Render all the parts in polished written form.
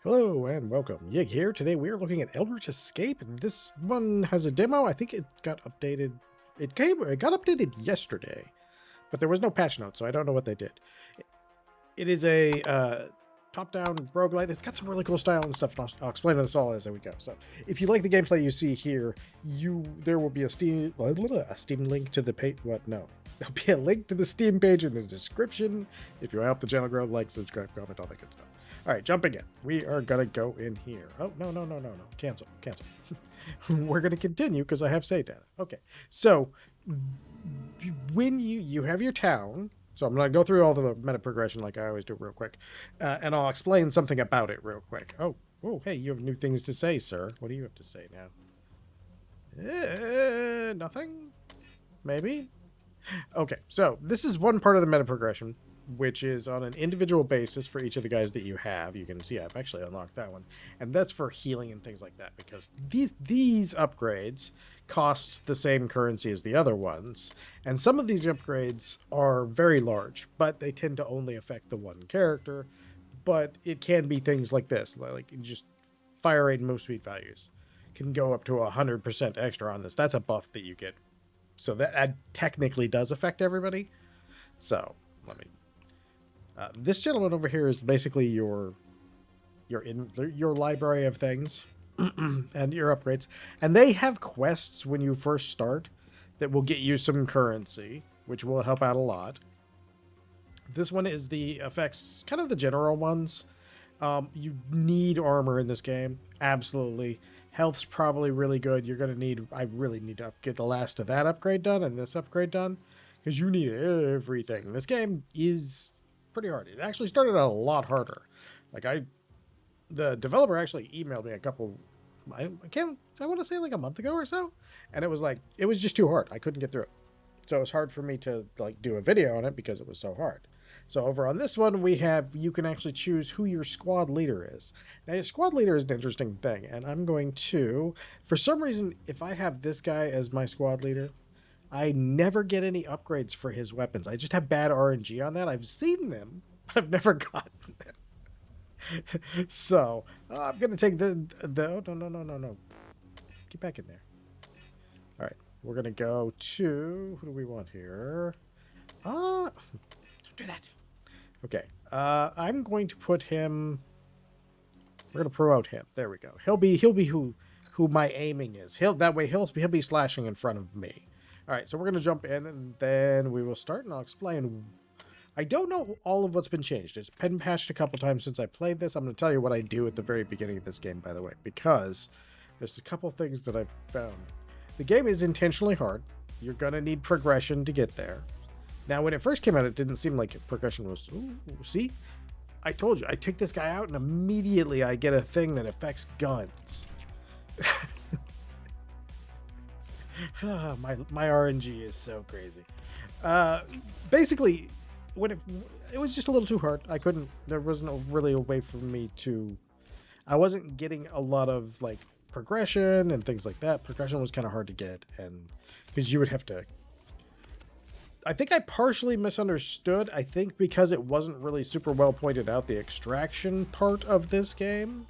Hello and welcome. Yig here. Today we are looking at Eldritch Escape. This one has a demo. I think it got updated. It got updated yesterday, but there was no patch notes, so I don't know what they did. It is a top-down roguelite. It's got some really cool style and stuff, and I'll explain this all as we go. So, if you like the gameplay you see here, there will be a Steam link to the page. What? No, there'll be a link to the Steam page in the description. If you help the channel grow, like, subscribe, comment, all that good stuff. All right, jumping in. We are gonna go in here. Oh, no. Cancel. We're gonna continue because I have save data. Okay, so when you have your town, so I'm gonna go through all the meta progression like I always do real quick, and I'll explain something about it real quick. Oh, hey, you have new things to say, sir. What do you have to say now? Nothing? Maybe? Okay, so this is one part of the meta progression, which is on an individual basis for each of the guys that you have. You can see I've actually unlocked that one, and that's for healing and things like that, because these upgrades cost the same currency as the other ones, and some of these upgrades are very large, but they tend to only affect the one character. But it can be things like this, like just fire rate and move speed values can go up to 100% extra on this. That's a buff that you get, so that technically does affect everybody. So let me this gentleman over here is basically your library of things and your upgrades, and they have quests when you first start that will get you some currency, which will help out a lot. This one is the effects, kind of the general ones. You need armor in this game, absolutely. Health's probably really good. I really need to get the last of that upgrade done and this upgrade done, because you need everything. This game is pretty hard. It actually started out a lot harder. The developer actually emailed me I want to say like a month ago or so, and it was just too hard. I couldn't get through it, so it was hard for me to do a video on it because it was so hard. So over on this one, you can actually choose who your squad leader is. Now, your squad leader is an interesting thing, and I'm going to, for some reason, if I have this guy as my squad leader, I never get any upgrades for his weapons. I just have bad RNG on that. I've seen them, but I've never gotten them. So I'm gonna take oh, no. Get back in there. All right, we're gonna go to, who do we want here? Don't do that. Okay. I'm going to put him. We're gonna promote him. There we go. He'll be who my aiming is. He'll be slashing in front of me. All right, so we're going to jump in, and then we will start, and I'll explain. I don't know all of what's been changed. It's been patched a couple times since I played this. I'm going to tell you what I do at the very beginning of this game, by the way, because there's a couple things that I've found. The game is intentionally hard. You're going to need progression to get there. Now, when it first came out, it didn't seem like progression was... Ooh, see? I told you. I took this guy out, and immediately I get a thing that affects guns. my RNG is so crazy. Basically, when it was just a little too hard. There wasn't really a way for me to. I wasn't getting a lot of progression and things like that. Progression was kind of hard to get, and because you would have to. I think I partially misunderstood. I think because it wasn't really super well pointed out, the extraction part of this game,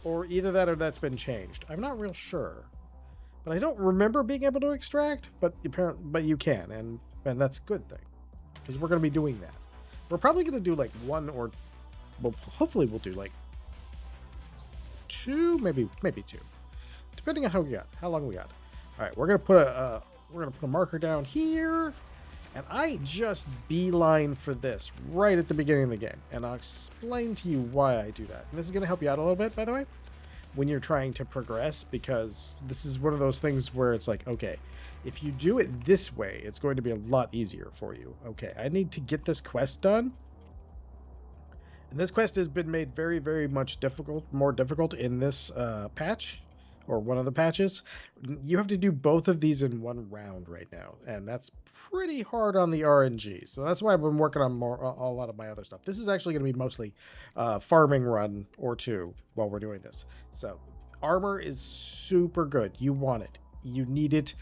or either that or that's been changed. I'm not real sure. But I don't remember being able to extract, but you can, and that's a good thing, because we're going to be doing that. We're probably going to do one, or hopefully we'll do two, maybe two, depending on how long we got. All right, we're going to put a marker down here, and I just beeline for this right at the beginning of the game, and I'll explain to you why I do that. And this is going to help you out a little bit, by the way, when you're trying to progress, because this is one of those things where it's okay, if you do it this way, it's going to be a lot easier for you. Okay, I need to get this quest done. And this quest has been made very, very much more difficult in this patch, or one of the patches. You have to do both of these in one round right now, and that's pretty hard on the RNG. So that's why I've been working on a lot of my other stuff. This is actually going to be mostly farming run or two while we're doing this. So armor is super good. You want it. You need it.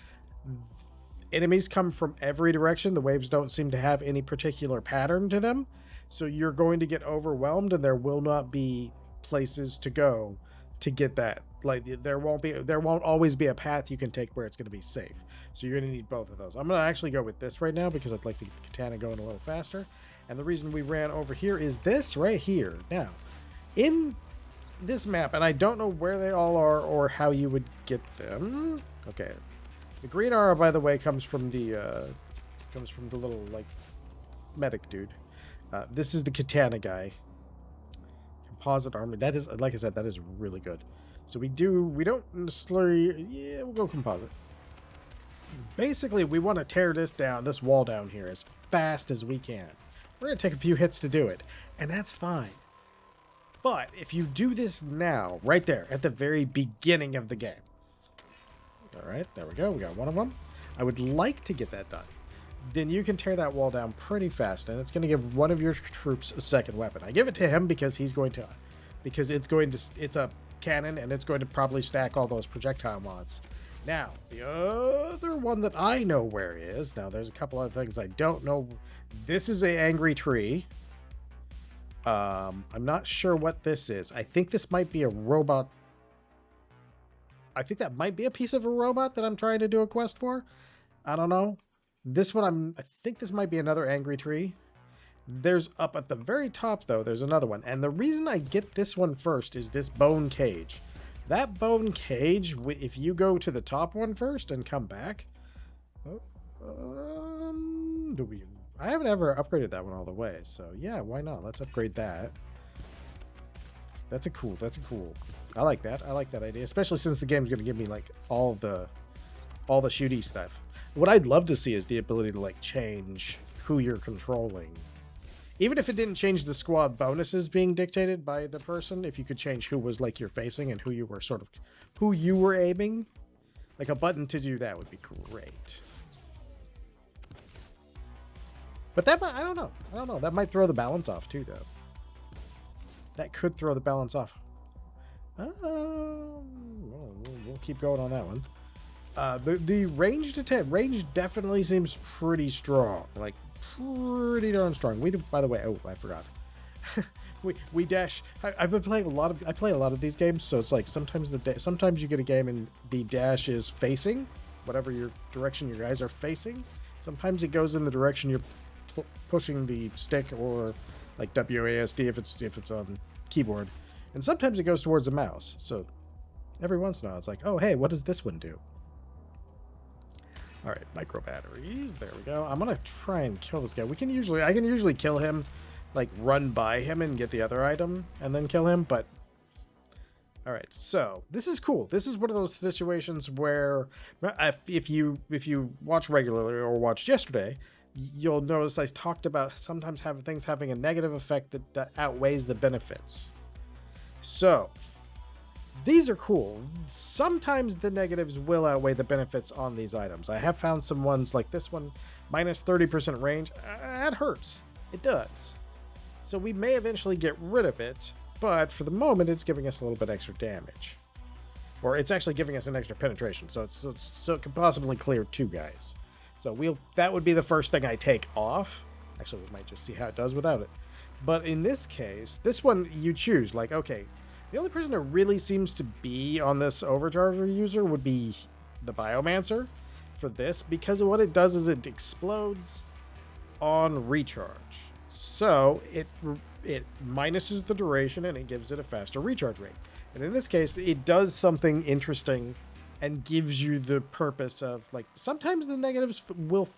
Enemies come from every direction. The waves don't seem to have any particular pattern to them. So you're going to get overwhelmed, and there will not be places to go to get that. Like there won't always be a path you can take where it's going to be safe. So you're going to need both of those. I'm going to actually go with this right now because I'd like to get the katana going a little faster. And the reason we ran over here is this right here. Now, in this map, and I don't know where they all are or how you would get them. Okay. The green aura, by the way, comes from the little, like, medic dude. This is the katana guy. Composite armor. That is, like I said, that is really good. So we don't necessarily, yeah, we'll go composite. Basically, we want to tear this wall down here as fast as we can. We're going to take a few hits to do it, and that's fine. But if you do this now, right there, at the very beginning of the game. All right, there we go. We got one of them. I would like to get that done. Then you can tear that wall down pretty fast, and it's going to give one of your troops a second weapon. I give it to him because it's a cannon, and it's going to probably stack all those projectile mods. Now, the other one that I know where is, now there's a couple other things I don't know. This is an angry tree. I'm not sure what this is. I think this might be a robot. I think that might be a piece of a robot that I'm trying to do a quest for. I don't know. This one, I think this might be another angry tree. There's up at the very top, though, there's another one. And the reason I get this one first is this bone cage. That bone cage, if you go to the top one first and come back... I haven't ever upgraded that one all the way, so yeah, why not? Let's upgrade that. That's a cool. I like that. I like that idea, especially since the game's going to give me like all the shooty stuff. What I'd love to see is the ability to like change who you're controlling. Even if it didn't change the squad bonuses being dictated by the person, if you could change who was like you're facing and who you were aiming, like a button to do that would be great. But that might, I don't know. That might throw the balance off too, though. That could throw the balance off. We'll keep going on that one. The range definitely seems pretty strong. Like, pretty darn strong. By the way, oh, I forgot. we dash. I've been playing I play a lot of these games, so it's like sometimes you get a game and the dash is facing whatever your direction your guys are facing. Sometimes it goes in the direction you're pushing the stick, or like WASD if it's on keyboard, and sometimes it goes towards the mouse. So every once in a while it's like, oh hey, what does this one do? All right, micro batteries, there we go. I'm gonna try and kill this guy. I can usually kill him, like run by him and get the other item and then kill him. But all right, so this is cool. This is one of those situations where if you watch regularly or watched yesterday, you'll notice I talked about sometimes having a negative effect that outweighs the benefits. So these are cool. Sometimes the negatives will outweigh the benefits on these items. I have found some ones like this one, minus 30% range. That hurts. It does. So we may eventually get rid of it, but for the moment it's giving us a little bit extra damage. Or it's actually giving us an extra penetration, so it can possibly clear two guys. So that would be the first thing I take off. Actually, we might just see how it does without it. But in this case, this one you choose. Like, okay, the only person that really seems to be on this overcharger user would be the Biomancer for this, because what it does is it explodes on recharge. So it minuses the duration and it gives it a faster recharge rate. And in this case, it does something interesting and gives you the purpose of, like, sometimes the negatives will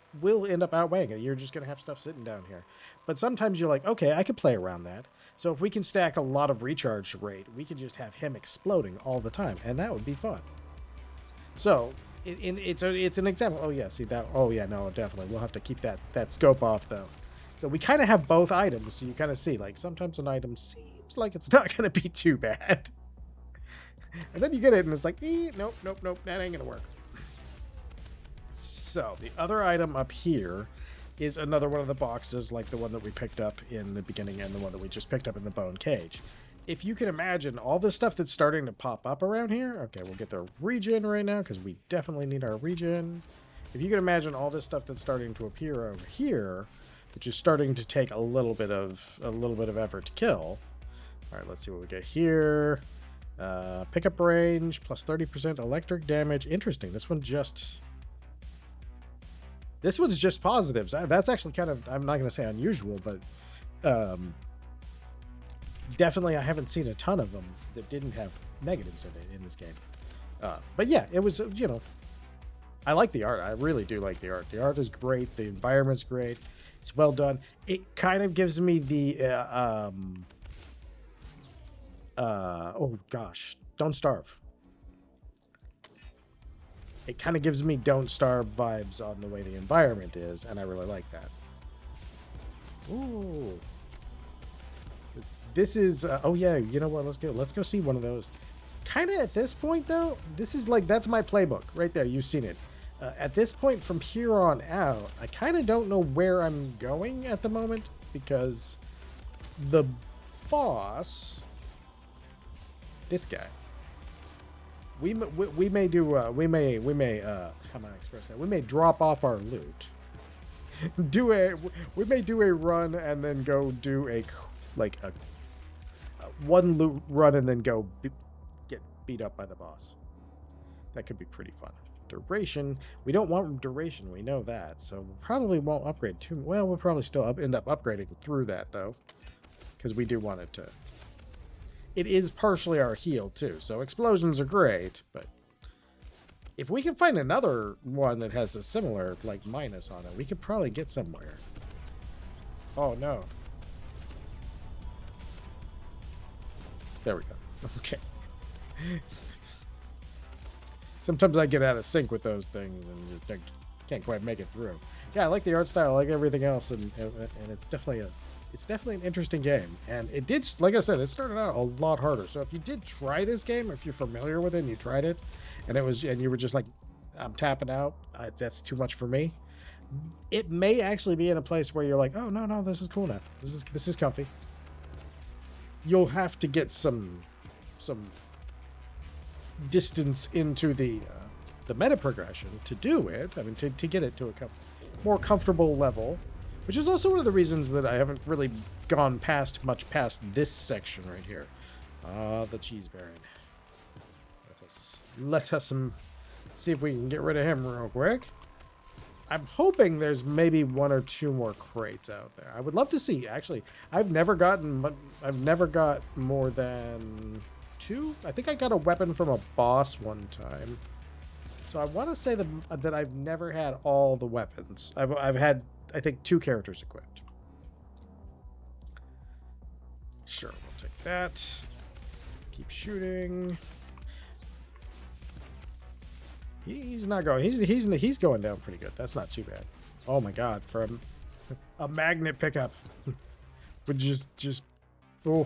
end up outweighing it. You're just going to have stuff sitting down here. But sometimes you're like, okay, I could play around that. So if we can stack a lot of recharge rate, we can just have him exploding all the time, and that would be fun. So it's an example. Oh yeah, see that? Oh yeah, no, definitely. We'll have to keep that scope off though. So we kind of have both items, so you kind of see, like, sometimes an item seems like it's not going to be too bad. And then you get it, and it's like, nope, that ain't gonna work. So, the other item up here is another one of the boxes, like the one that we picked up in the beginning and the one that we just picked up in the bone cage. If you can imagine all this stuff that's starting to pop up around here, okay, we'll get the regen right now, because we definitely need our regen. If you can imagine all this stuff that's starting to appear over here, which is starting to take a little bit of effort to kill. All right, let's see what we get here. Pickup range plus 30% electric damage. Interesting. This one's just positives. That's actually kind of, I'm not going to say unusual, but definitely I haven't seen a ton of them that didn't have negatives in it in this game. But yeah, it was, you know, I like the art. I really do like the art. The art is great. The environment's great. It's well done. It kind of gives me the oh gosh, Don't Starve. It kind of gives me Don't Starve vibes on the way the environment is, and I really like that. Ooh. This is oh yeah, you know what? Let's go see one of those. Kind of at this point though, this is like, that's my playbook right there. You've seen it. At this point from here on out, I kind of don't know where I'm going at the moment, because the boss, this guy, we may how am I express that? We may drop off our loot, we may do a run and then go do a one loot run and then go get beat up by the boss. That could be pretty fun. Duration, we don't want duration, we know that, so we probably won't upgrade too well. We'll probably still end up upgrading through that though, because we do want it to, it is partially our heal too, so explosions are great, but if we can find another one that has a similar like minus on it, we could probably get somewhere. Oh no, there we go. Okay. Sometimes I get out of sync with those things and just can't quite make it through. Yeah, I like the art style, I like everything else, and it's definitely an interesting game. And it did, like I said, it started out a lot harder. So if you did try this game, if you're familiar with it and you tried it, and you were just like, I'm tapping out, that's too much for me, it may actually be in a place where you're like, oh no, this is cool now. This is comfy. You'll have to get some distance into the meta progression to do it. I mean, to get it to a more comfortable level, which is also one of the reasons that I haven't really gone much past this section right here. The cheese baron. Let us see if we can get rid of him real quick. I'm hoping there's maybe one or two more crates out there. I would love to see. Actually, I've never got more than 2. I think I got a weapon from a boss one time, so I want to say that I've never had all the weapons. I've had, I think, 2 characters equipped. Sure, we'll take that. Keep shooting. He's not going. He's going down pretty good. That's not too bad. Oh my god, for a magnet pickup would just oh.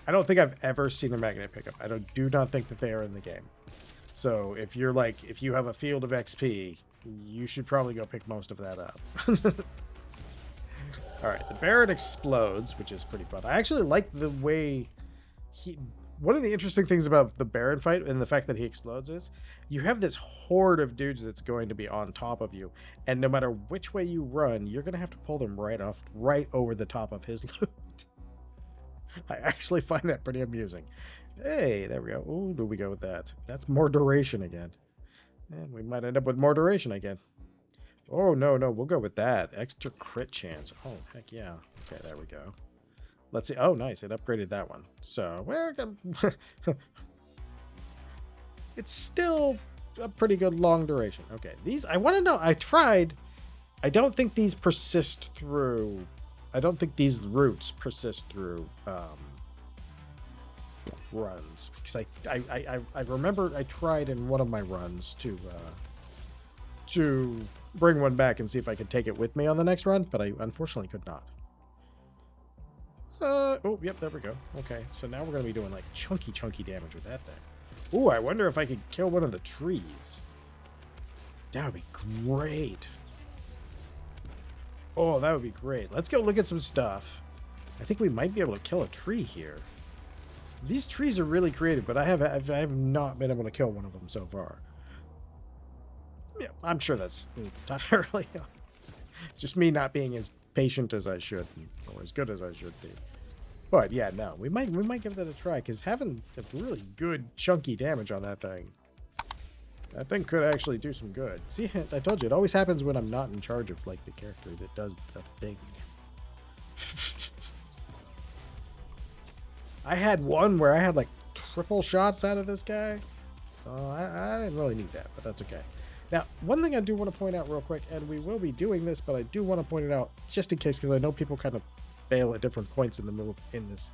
I don't think I've ever seen a magnet pickup. I do not think that they are in the game. So if you have a field of XP, you should probably go pick most of that up. All right, the Baron explodes, which is pretty fun. I actually like the way one of the interesting things about the Baron fight and the fact that he explodes is you have this horde of dudes that's going to be on top of you, and no matter which way you run, you're going to have to pull them right over the top of his loot. I actually find that pretty amusing. Hey, there we go. Ooh, do we go with that? That's more duration again. And we might end up with more duration again. Oh, no, we'll go with that. Extra crit chance. Oh, heck yeah. Okay, there we go. Let's see. Oh, nice. It upgraded that one. So, we're going it's still a pretty good long duration. Okay, these, I want to know. I tried. I don't think these persist through... I don't think these routes persist through runs, because I remember I tried in one of my runs to bring one back and see if I could take it with me on the next run, but I unfortunately could not. Oh, yep, there we go. Okay, so now we're going to be doing like chunky damage with that thing. Ooh, I wonder if I could kill one of the trees. That would be great. Oh, that would be great. Let's go look at some stuff. I think we might be able to kill a tree here. These trees are really creative, but I have not been able to kill one of them so far. Yeah, I'm sure that's entirely just me not being as patient as I should, or as good as I should be. But yeah, no, we might give that a try, because having a really good chunky damage on that thing could actually do some good. See, I told you, it always happens when I'm not in charge of like the character that does the thing. I had one where I had like triple shots out of this guy. I didn't really need that, but that's okay. Now, one thing I do want to point out real quick, and we will be doing this, but I do want to point it out just in case, because I know people kind of fail at different points in the move in this.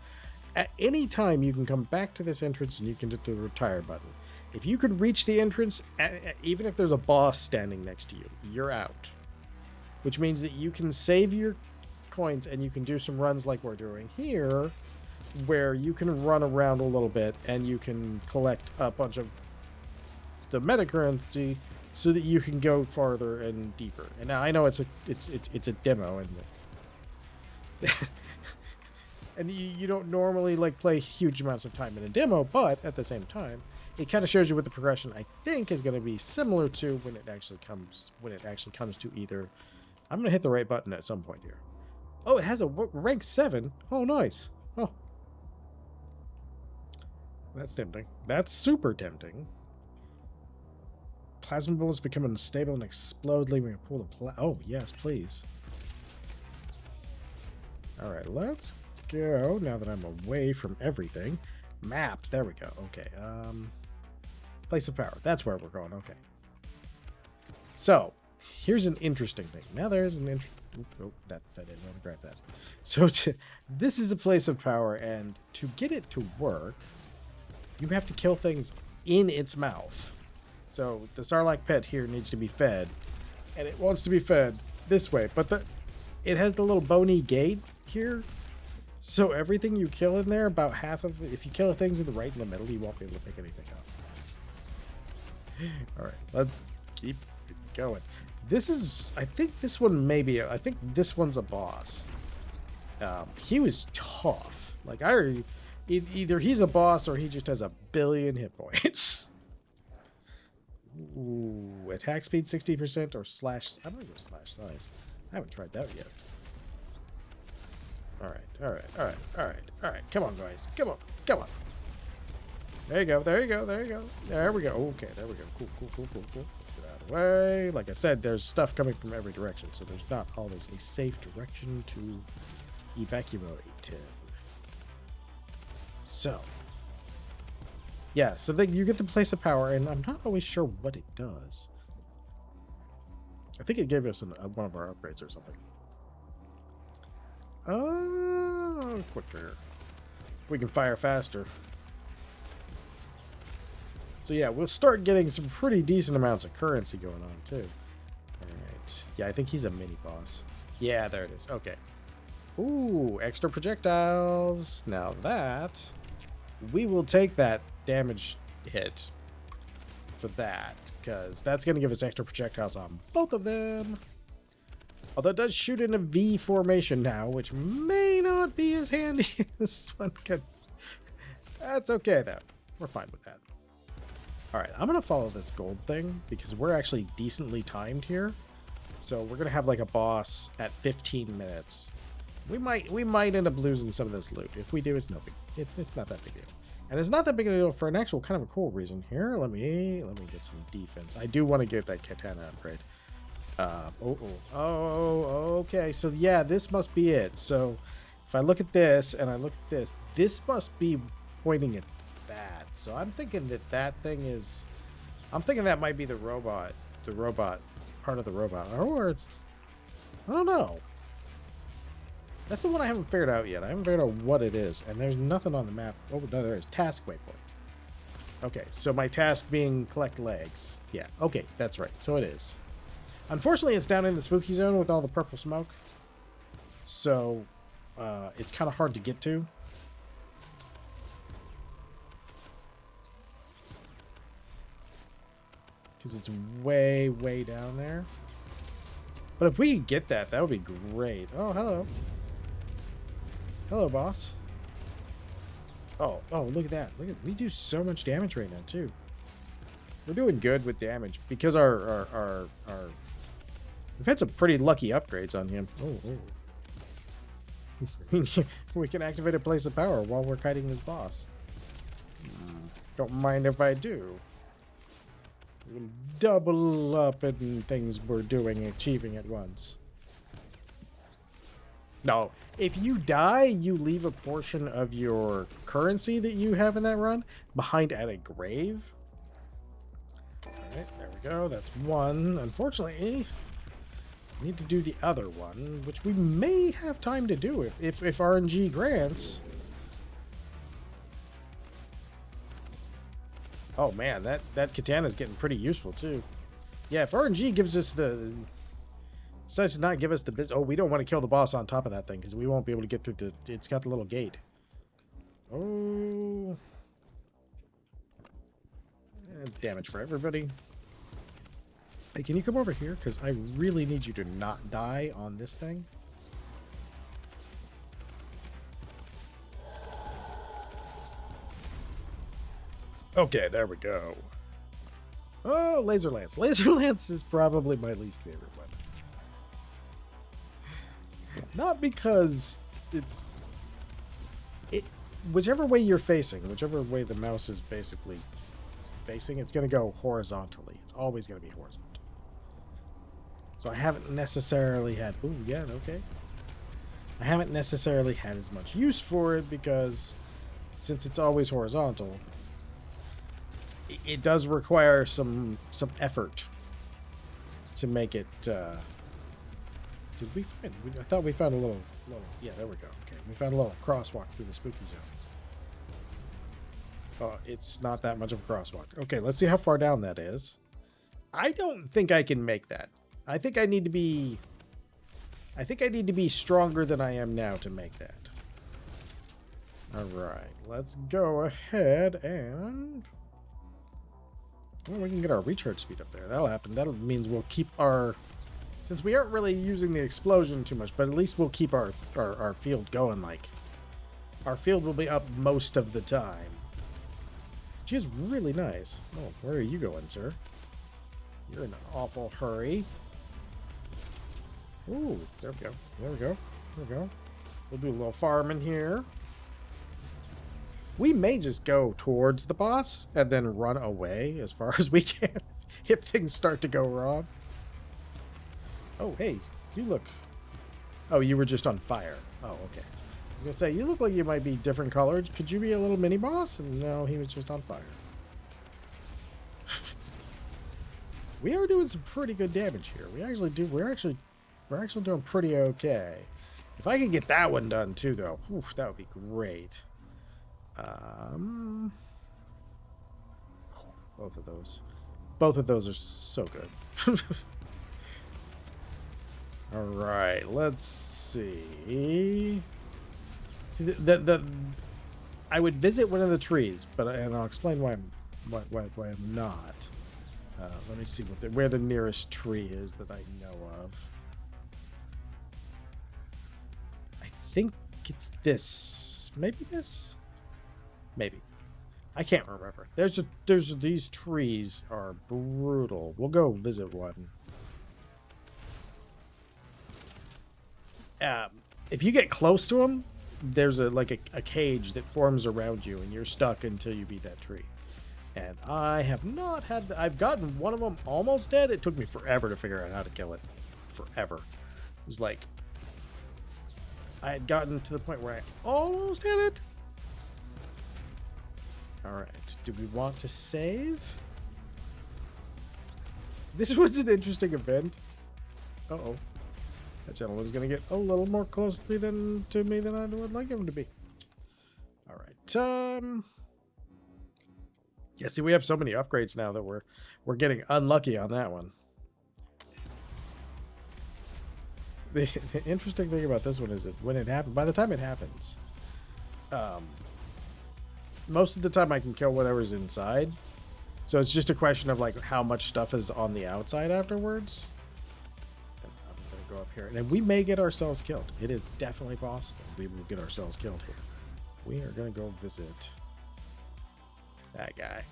At any time, you can come back to this entrance and you can hit the retire button. If you can reach the entrance, even if there's a boss standing next to you, you're out. Which means that you can save your coins and you can do some runs like we're doing here, where you can run around a little bit and you can collect a bunch of the meta currency so that you can go farther and deeper. And now I know it's a demo, and and you don't normally like play huge amounts of time in a demo, but at the same time, it kind of shows you what the progression I think is going to be similar to when it actually comes to either. I'm going to hit the right button at some point here. Oh, it has a rank 7. Oh, nice. Oh, that's tempting. That's super tempting. Plasma bullets become unstable and explode, leaving a pool of oh, yes, please. Alright, let's go, now that I'm away from everything. Map, there we go. Okay, place of power. That's where we're going, okay. So, here's an interesting thing. Now there's an oh, I didn't want to grab that. So, this is a place of power, and to get it to work, you have to kill things in its mouth. So the Sarlacc pit here needs to be fed, and it wants to be fed this way, but it has the little bony gate here, so everything you kill in there, about half of it, if you kill things in the right and the middle, you won't be able to pick anything up. Alright, let's keep going. This is, I think this one maybe, I think this one's a boss. He was tough. Like, either he's a boss or he just has a billion hit points. Ooh, attack speed 60% or slash. I'm gonna go slash size. I haven't tried that yet. Alright. Come on, guys. Come on. There you go. There we go. Okay, there we go. Cool. Let's get out of the way. Like I said, there's stuff coming from every direction, so there's not always a safe direction to evacuate in. So. Yeah, so then you get the place of power, and I'm not always sure what it does. I think it gave us one of our upgrades or something. Quicker. We can fire faster. So yeah, we'll start getting some pretty decent amounts of currency going on, too. Alright. Yeah, I think he's a mini-boss. Yeah, there it is. Okay. Ooh, extra projectiles. Now that... we will take that damage hit for that, because that's going to give us extra projectiles on both of them. Although it does shoot in a V formation now, which may not be as handy as this one could. That's okay, though. We're fine with that. Alright, I'm going to follow this gold thing, because we're actually decently timed here. So we're going to have like a boss at 15 minutes. We might end up losing some of this loot. If we do, it's no big. It's not that big a deal. And it's not that big a deal for an actual kind of a cool reason here. Let me get some defense. I do want to get that katana upgrade. Okay. So yeah, this must be it. So if I look at this and I look at this, this must be pointing at that. So I'm thinking that thing is. I'm thinking that might be the robot. The robot part of the robot, or it's. I don't know. That's the one I haven't figured out yet. I haven't figured out what it is. And there's nothing on the map. Oh, no, there is. Task waypoint. Okay, so my task being collect legs. Yeah, okay, that's right. So it is. Unfortunately, it's down in the spooky zone with all the purple smoke. So, it's kind of hard to get to. Because it's way, way down there. But if we could get that, that would be great. Oh, hello. Hello, boss. Oh, look at that. We do so much damage right now, too. We're doing good with damage because we've had some pretty lucky upgrades on him. Oh. We can activate a place of power while we're kiting this boss. Don't mind if I do. We'll double up in things we're doing, achieving at once. No, if you die, you leave a portion of your currency that you have in that run behind at a grave. Alright, there we go. That's one. Unfortunately, I need to do the other one, which we may have time to do if RNG grants. Oh man, that katana is getting pretty useful too. Yeah, if RNG gives us the... Decides to not give us the business. Oh, we don't want to kill the boss on top of that thing because we won't be able to get through the... It's got the little gate. Oh. Damage for everybody. Hey, can you come over here? Because I really need you to not die on this thing. Okay, there we go. Oh, laser lance. Laser lance is probably my least favorite weapon. Not because whichever way you're facing, whichever way the mouse is basically facing, it's going to go horizontally. It's always going to be horizontal. So I haven't necessarily had... Ooh, yeah, okay. I haven't necessarily had as much use for it because since it's always horizontal, it does require some effort to make it... Did we find... I thought we found a little... Yeah, there we go. Okay, we found a little crosswalk through the spooky zone. Oh, it's not that much of a crosswalk. Okay, let's see how far down that is. I don't think I can make that. I think I need to be... stronger than I am now to make that. Alright, let's go ahead and... Well, we can get our recharge speed up there. That'll happen. That means we'll keep our... Since we aren't really using the explosion too much, but at least we'll keep our field going. Like, our field will be up most of the time. Which is really nice. Oh, where are you going, sir? You're in an awful hurry. Ooh, there we go. There we go. There we go. We'll do a little farming here. We may just go towards the boss and then run away as far as we can if things start to go wrong. Oh, hey, you look... Oh, you were just on fire. Oh, okay. I was going to say, you look like you might be different colors. Could you be a little mini-boss? And no, he was just on fire. We are doing some pretty good damage here. We actually do... We're actually doing pretty okay. If I could get that one done, too, though, oof, that would be great. Both of those. Both of those are so good. All right, let's see. See, I would visit one of the trees, and I'll explain why I'm not. Let me see where the nearest tree is that I know of. I think it's this. Maybe this. Maybe. I can't remember. These trees are brutal. We'll go visit one. If you get close to them, there's a cage that forms around you, and you're stuck until you beat that tree. And I have not had... I've gotten one of them almost dead. It took me forever to figure out how to kill it. Forever. It was like... I had gotten to the point where I almost had it. Alright. Do we want to save? This was an interesting event. Uh-oh. That gentleman's going to get a little more close to me than I would like him to be. All right. Yeah, see, we have so many upgrades now that we're getting unlucky on that one. The interesting thing about this one is that when it happens, by the time it happens, most of the time I can kill whatever's inside. So it's just a question of like how much stuff is on the outside afterwards. Go up here, and then we may get ourselves killed. It is definitely possible we will get ourselves killed here. We are going to go visit that guy.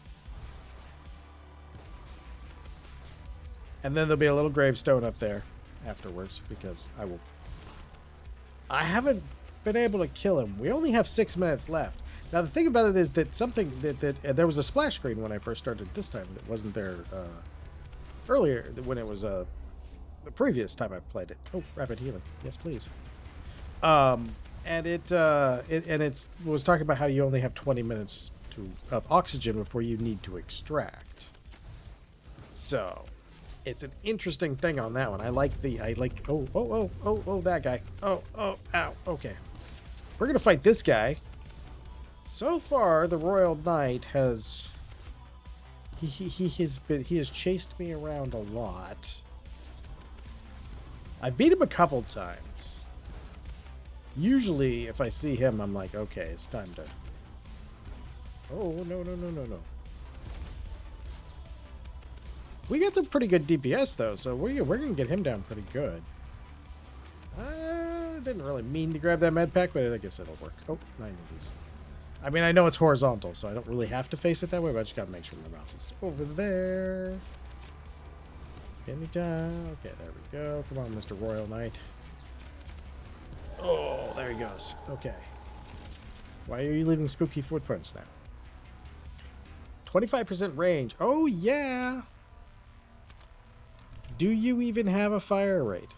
And then there'll be a little gravestone up there afterwards, because I haven't been able to kill him. We only have 6 minutes left. Now, the thing about it is that there was a splash screen when I first started this time that wasn't there earlier when it was the previous time I played it. Oh, rapid healing. Yes, please. And it was talking about how you only have 20 minutes of oxygen before you need to extract. So, it's an interesting thing on that one. I like that guy. Oh, ow. Okay. We're going to fight this guy. So far, the Royal Knight has he has chased me around a lot. I've beat him a couple times. Usually, if I see him, I'm like, okay, it's time to... Oh, no. We got some pretty good DPS, though, so we're going to get him down pretty good. I didn't really mean to grab that med pack, but I guess it'll work. Oh, 9 of these. I mean, I know it's horizontal, so I don't really have to face it that way, but I just got to make sure my mouse is over there. Anytime. Okay, there we go. Come on, Mr. Royal Knight. Oh, there he goes. Okay. Why are you leaving spooky footprints now? 25% range. Oh, yeah. Do you even have a fire rate?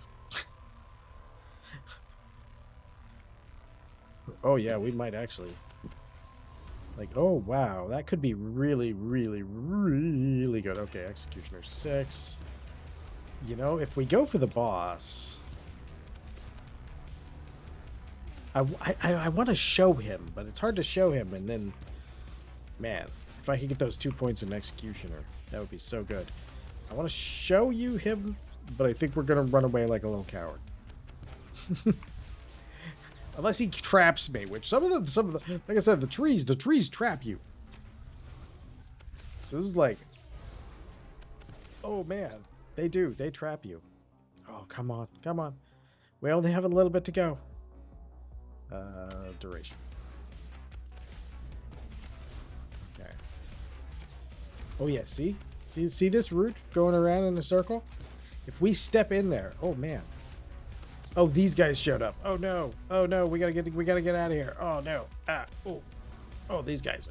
Oh, yeah, we might actually. Like, oh, wow. That could be really, really, really good. Okay, Executioner 6. You know, if we go for the boss... I want to show him, but it's hard to show him, and then... Man, if I could get those 2 points in Executioner, that would be so good. I want to show you him, but I think we're going to run away like a little coward. Unless he traps me, which some of the, like I said, the trees trap you. So this is like, oh man, they trap you. Oh, come on. We only have a little bit to go. Duration. Okay. Oh yeah, see this route going around in a circle? If we step in there, oh man. Oh, these guys showed up. Oh no, we gotta get out of here. Oh no, oh, these guys.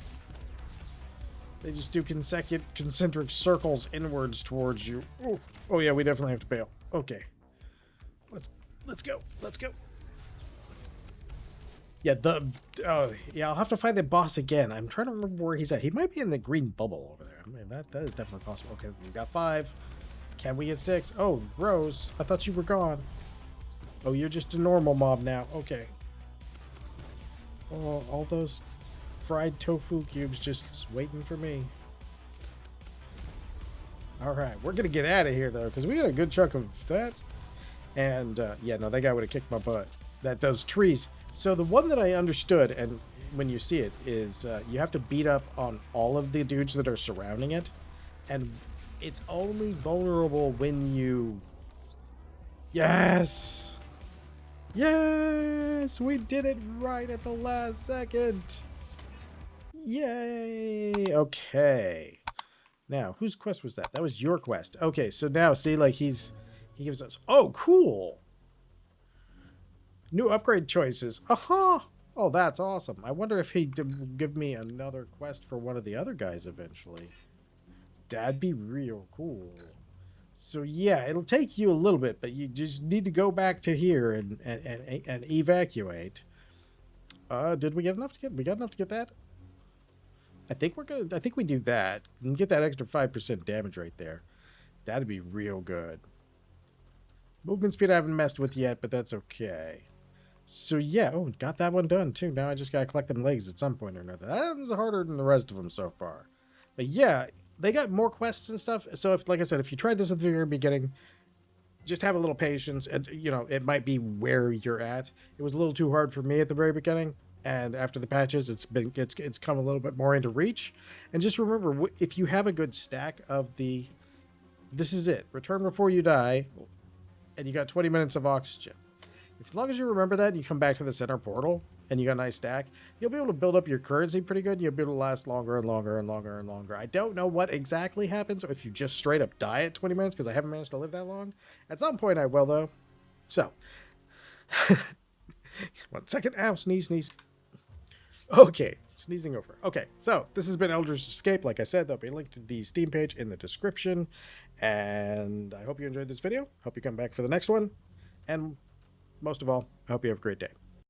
They just do concentric circles inwards towards you. Oh yeah, we definitely have to bail. Okay, let's go. Yeah, I'll have to find the boss again. I'm trying to remember where he's at. He might be in the green bubble over there. I mean, that is definitely possible. Okay, we got 5. Can we get 6? Oh, Rose, I thought you were gone. Oh, you're just a normal mob now. Okay. Oh, all those fried tofu cubes just waiting for me. All right, we're going to get out of here, though, because we got a good chunk of that. And, yeah, no, that guy would have kicked my butt. Those trees. So the one that I understood, and when you see it, is you have to beat up on all of the dudes that are surrounding it. And it's only vulnerable when you... Yes! Yes! We did it right at the last second! Yay! Okay. Now, whose quest was that? That was your quest. Okay, so now, see, like, he gives us... Oh, cool! New upgrade choices. Aha! Oh, that's awesome. I wonder if he'd give me another quest for one of the other guys eventually. That'd be real cool. So yeah, it'll take you a little bit, but you just need to go back to here and evacuate. Did we get enough to get? We got enough to get that? I think we do that and get that extra 5% damage right there. That'd be real good. Movement speed I haven't messed with yet, but that's okay. So yeah, oh, got that one done too. Now I just gotta collect them legs at some point or another. That one's harder than the rest of them so far. But yeah, they got more quests and stuff. So if, like I said, if you tried this at the very beginning, just have a little patience, and you know it might be where you're at. It was a little too hard for me at the very beginning, and after the patches, it's come a little bit more into reach. And just remember, if you have a good stack of the, this is it. Return before you die, and you got 20 minutes of oxygen. As long as you remember that and you come back to the center portal and you got a nice stack, you'll be able to build up your currency pretty good. You'll be able to last longer and longer and longer and longer. I don't know what exactly happens if you just straight up die at 20 minutes because I haven't managed to live that long. At some point I will, though. So, One second. Ow, sneeze, sneeze. Okay, sneezing over. Okay, so this has been Eldritch Escape. Like I said, there'll be a link to the Steam page in the description. And I hope you enjoyed this video. Hope you come back for the next one. And most of all, I hope you have a great day.